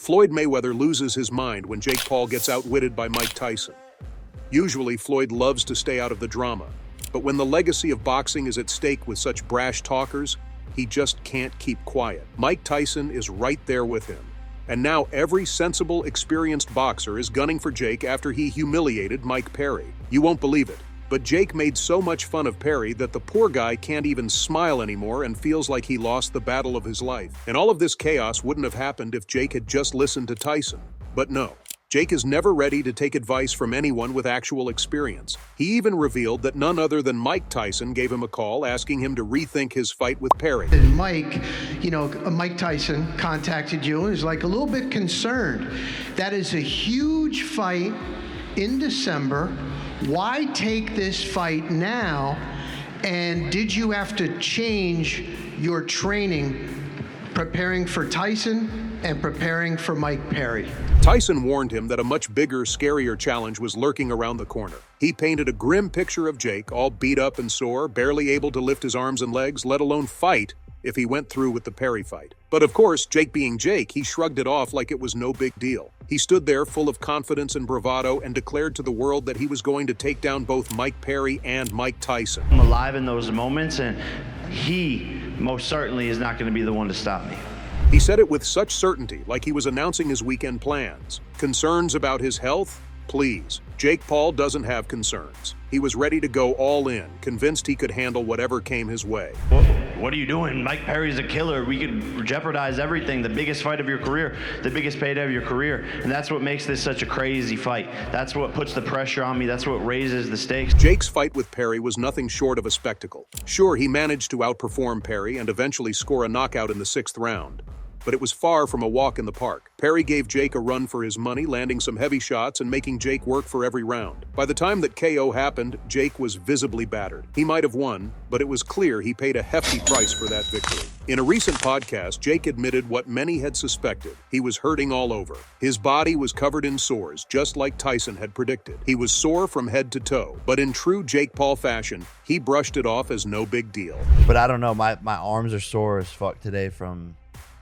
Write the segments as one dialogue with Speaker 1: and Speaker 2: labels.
Speaker 1: Floyd Mayweather loses his mind when Jake Paul gets outwitted by Mike Tyson. Usually, Floyd loves to stay out of the drama, but when the legacy of boxing is at stake with such brash talkers, he just can't keep quiet. Mike Tyson is right there with him. And now every sensible, experienced boxer is gunning for Jake after he humiliated Mike Perry. You won't believe it, but Jake made so much fun of Perry that the poor guy can't even smile anymore and feels like he lost the battle of his life. And all of this chaos wouldn't have happened if Jake had just listened to Tyson. But no. Jake is never ready to take advice from anyone with actual experience. He even revealed that none other than Mike Tyson gave him a call asking him to rethink his fight with Perry.
Speaker 2: And Mike Tyson contacted you and is like a little bit concerned. That is a huge fight in December. Why take this fight now? And did you have to change your training preparing for Tyson and preparing for Mike Perry?
Speaker 1: Tyson warned him that a much bigger, scarier challenge was lurking around the corner. He painted a grim picture of Jake, all beat up and sore, barely able to lift his arms and legs, let alone fight if he went through with the Perry fight. But of course, Jake being Jake, he shrugged it off like it was no big deal. He stood there full of confidence and bravado and declared to the world that he was going to take down both Mike Perry and Mike Tyson.
Speaker 3: I'm alive in those moments, and he most certainly is not going to be the one to stop me.
Speaker 1: He said it with such certainty, like he was announcing his weekend plans. Concerns about his health? Please. Jake Paul doesn't have concerns. He was ready to go all in, convinced he could handle whatever came his way.
Speaker 3: What are you doing? Mike Perry's a killer. We could jeopardize everything. The biggest fight of your career, the biggest payday of your career. And that's what makes this such a crazy fight. That's what puts the pressure on me. That's what raises the stakes.
Speaker 1: Jake's fight with Perry was nothing short of a spectacle. Sure, he managed to outperform Perry and eventually score a knockout in the 6th round. But it was far from a walk in the park. Perry gave Jake a run for his money, landing some heavy shots and making Jake work for every round. By the time that KO happened, Jake was visibly battered. He might have won, but it was clear he paid a hefty price for that victory. In a recent podcast, Jake admitted what many had suspected. He was hurting all over. His body was covered in sores, just like Tyson had predicted. He was sore from head to toe, but in true Jake Paul fashion, he brushed it off as no big deal.
Speaker 4: But I don't know, my arms are sore as fuck today from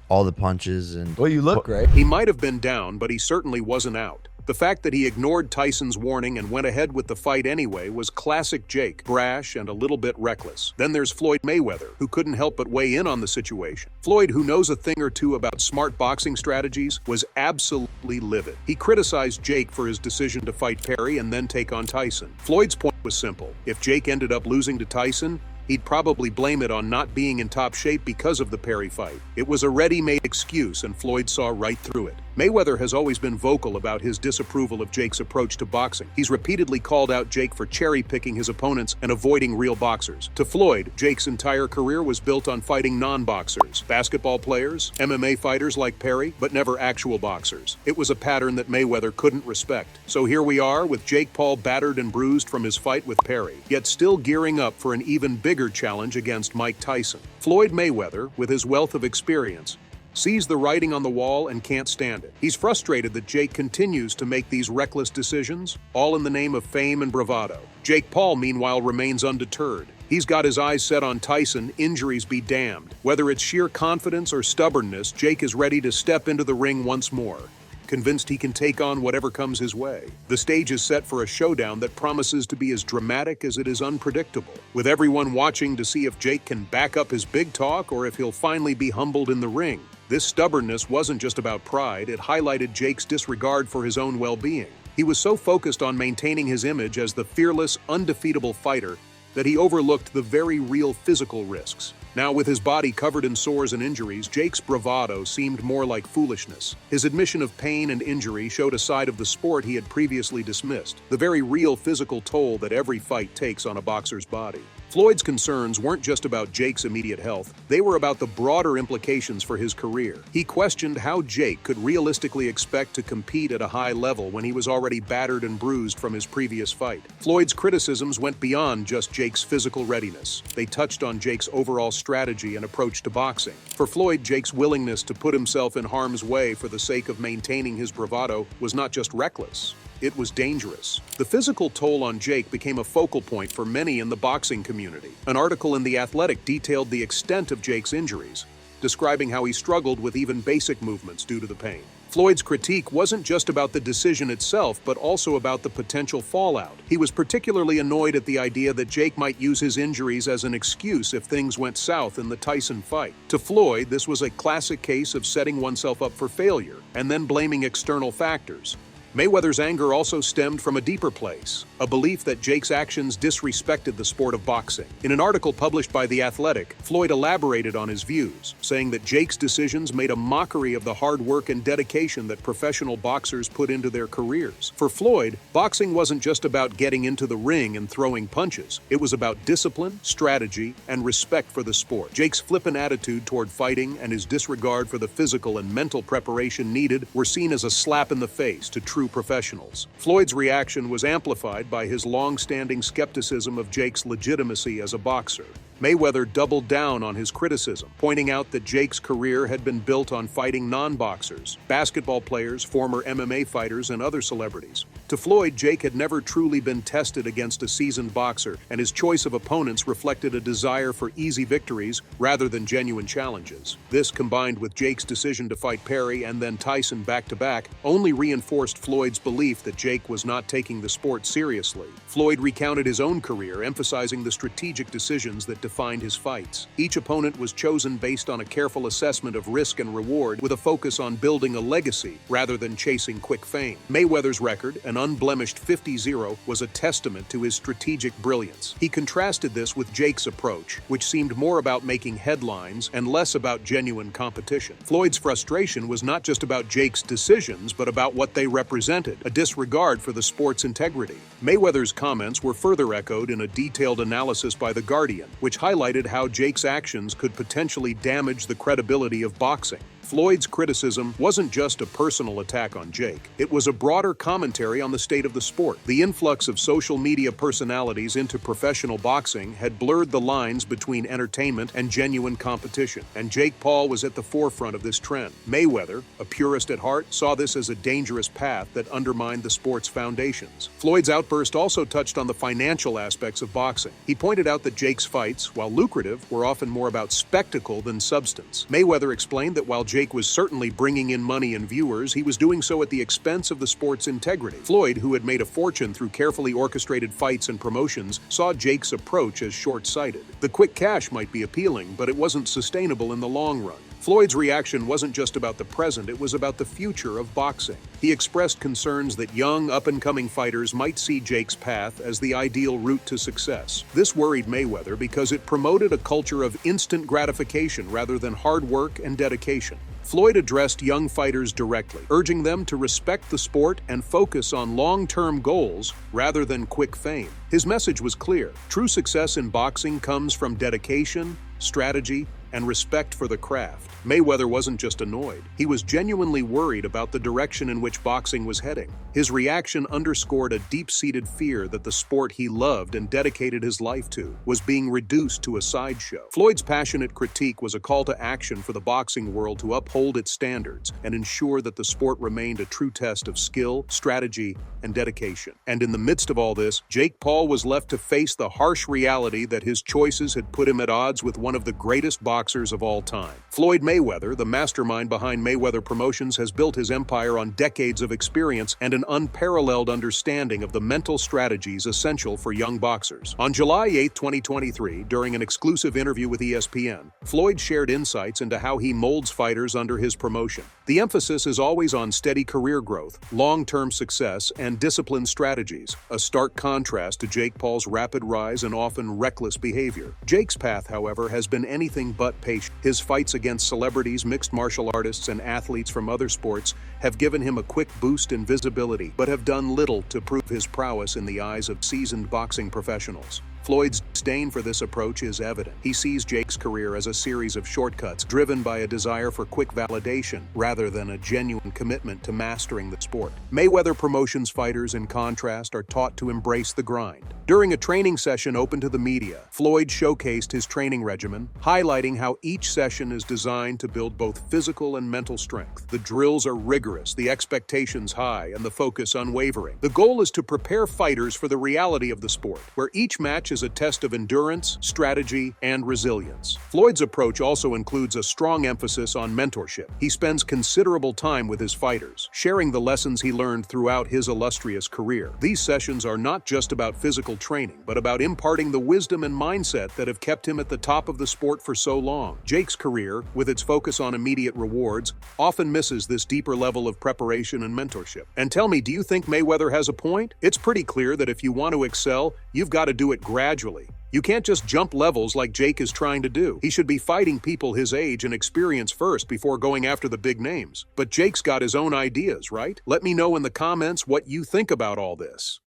Speaker 4: all the punches. And
Speaker 5: well, you look great.
Speaker 1: He might have been down, but he certainly wasn't out. The fact that he ignored Tyson's warning and went ahead with the fight anyway was classic Jake, brash and a little bit reckless. Then there's Floyd Mayweather, who couldn't help but weigh in on the situation. Floyd, who knows a thing or two about smart boxing strategies, was absolutely livid. He criticized Jake for his decision to fight Perry and then take on Tyson. Floyd's point was simple. If Jake ended up losing to Tyson, he'd probably blame it on not being in top shape because of the Perry fight. It was a ready-made excuse, and Floyd saw right through it. Mayweather has always been vocal about his disapproval of Jake's approach to boxing. He's repeatedly called out Jake for cherry-picking his opponents and avoiding real boxers. To Floyd, Jake's entire career was built on fighting non-boxers, basketball players, MMA fighters like Perry, but never actual boxers. It was a pattern that Mayweather couldn't respect. So here we are, with Jake Paul battered and bruised from his fight with Perry, yet still gearing up for an even bigger challenge against Mike Tyson. Floyd Mayweather, with his wealth of experience, sees the writing on the wall and can't stand it. He's frustrated that Jake continues to make these reckless decisions, all in the name of fame and bravado. Jake Paul, meanwhile, remains undeterred. He's got his eyes set on Tyson, injuries be damned. Whether it's sheer confidence or stubbornness, Jake is ready to step into the ring once more, convinced he can take on whatever comes his way. The stage is set for a showdown that promises to be as dramatic as it is unpredictable, with everyone watching to see if Jake can back up his big talk or if he'll finally be humbled in the ring. This stubbornness wasn't just about pride, it highlighted Jake's disregard for his own well-being. He was so focused on maintaining his image as the fearless, undefeatable fighter that he overlooked the very real physical risks. Now, with his body covered in sores and injuries, Jake's bravado seemed more like foolishness. His admission of pain and injury showed a side of the sport he had previously dismissed, the very real physical toll that every fight takes on a boxer's body. Floyd's concerns weren't just about Jake's immediate health, they were about the broader implications for his career. He questioned how Jake could realistically expect to compete at a high level when he was already battered and bruised from his previous fight. Floyd's criticisms went beyond just Jake's physical readiness. They touched on Jake's overall strategy and approach to boxing. For Floyd, Jake's willingness to put himself in harm's way for the sake of maintaining his bravado was not just reckless. It was dangerous. The physical toll on Jake became a focal point for many in the boxing community. An article in The Athletic detailed the extent of Jake's injuries, describing how he struggled with even basic movements due to the pain. Floyd's critique wasn't just about the decision itself, but also about the potential fallout. He was particularly annoyed at the idea that Jake might use his injuries as an excuse if things went south in the Tyson fight. To Floyd, this was a classic case of setting oneself up for failure and then blaming external factors. Mayweather's anger also stemmed from a deeper place, a belief that Jake's actions disrespected the sport of boxing. In an article published by The Athletic, Floyd elaborated on his views, saying that Jake's decisions made a mockery of the hard work and dedication that professional boxers put into their careers. For Floyd, boxing wasn't just about getting into the ring and throwing punches. It was about discipline, strategy, and respect for the sport. Jake's flippant attitude toward fighting and his disregard for the physical and mental preparation needed were seen as a slap in the face to true professionals. Floyd's reaction was amplified by his long-standing skepticism of Jake's legitimacy as a boxer. Mayweather doubled down on his criticism, pointing out that Jake's career had been built on fighting non-boxers, basketball players, former MMA fighters, and other celebrities. To Floyd, Jake had never truly been tested against a seasoned boxer, and his choice of opponents reflected a desire for easy victories rather than genuine challenges. This, combined with Jake's decision to fight Perry and then Tyson back-to-back, only reinforced Floyd's belief that Jake was not taking the sport seriously. Floyd recounted his own career, emphasizing the strategic decisions that defined his fights. Each opponent was chosen based on a careful assessment of risk and reward, with a focus on building a legacy rather than chasing quick fame. Mayweather's record, an unblemished 50-0, was a testament to his strategic brilliance. He contrasted this with Jake's approach, which seemed more about making headlines and less about genuine competition. Floyd's frustration was not just about Jake's decisions, but about what they represented, a disregard for the sport's integrity. Mayweather's comments were further echoed in a detailed analysis by The Guardian, which highlighted how Jake's actions could potentially damage the credibility of boxing. Floyd's criticism wasn't just a personal attack on Jake. It was a broader commentary on the state of the sport. The influx of social media personalities into professional boxing had blurred the lines between entertainment and genuine competition, and Jake Paul was at the forefront of this trend. Mayweather, a purist at heart, saw this as a dangerous path that undermined the sport's foundations. Floyd's outburst also touched on the financial aspects of boxing. He pointed out that Jake's fights, while lucrative, were often more about spectacle than substance. Mayweather explained that while Jake was certainly bringing in money and viewers, he was doing so at the expense of the sport's integrity. Floyd, who had made a fortune through carefully orchestrated fights and promotions, saw Jake's approach as short-sighted. The quick cash might be appealing, but it wasn't sustainable in the long run. Floyd's reaction wasn't just about the present, it was about the future of boxing. He expressed concerns that young, up-and-coming fighters might see Jake's path as the ideal route to success. This worried Mayweather because it promoted a culture of instant gratification rather than hard work and dedication. Floyd addressed young fighters directly, urging them to respect the sport and focus on long-term goals rather than quick fame. His message was clear. True success in boxing comes from dedication, strategy, and respect for the craft. Mayweather wasn't just annoyed. He was genuinely worried about the direction in which boxing was heading. His reaction underscored a deep-seated fear that the sport he loved and dedicated his life to was being reduced to a sideshow. Floyd's passionate critique was a call to action for the boxing world to uphold its standards and ensure that the sport remained a true test of skill, strategy, and dedication. And in the midst of all this, Jake Paul was left to face the harsh reality that his choices had put him at odds with one of the greatest boxers of all time. Floyd Mayweather, the mastermind behind Mayweather Promotions, has built his empire on decades of experience and an unparalleled understanding of the mental strategies essential for young boxers. On July 8, 2023, during an exclusive interview with ESPN, Floyd shared insights into how he molds fighters under his promotion. The emphasis is always on steady career growth, long-term success, and disciplined strategies, a stark contrast to Jake Paul's rapid rise and often reckless behavior. Jake's path, however, has been anything but patient. His fights against celebrities, mixed martial artists, and athletes from other sports have given him a quick boost in visibility, but have done little to prove his prowess in the eyes of seasoned boxing professionals. Floyd's disdain for this approach is evident. He sees Jake's career as a series of shortcuts driven by a desire for quick validation rather than a genuine commitment to mastering the sport. Mayweather Promotions fighters, in contrast, are taught to embrace the grind. During a training session open to the media, Floyd showcased his training regimen, highlighting how each session is designed to build both physical and mental strength. The drills are rigorous, the expectations high, and the focus unwavering. The goal is to prepare fighters for the reality of the sport, where each match is a test of endurance, strategy, and resilience. Floyd's approach also includes a strong emphasis on mentorship. He spends considerable time with his fighters, sharing the lessons he learned throughout his illustrious career. These sessions are not just about physical training, but about imparting the wisdom and mindset that have kept him at the top of the sport for so long. Jake's career, with its focus on immediate rewards, often misses this deeper level of preparation and mentorship. And tell me, do you think Mayweather has a point? It's pretty clear that if you want to excel, you've got to do it gradually. You can't just jump levels like Jake is trying to do. He should be fighting people his age and experience first before going after the big names. But Jake's got his own ideas, right? Let me know in the comments what you think about all this.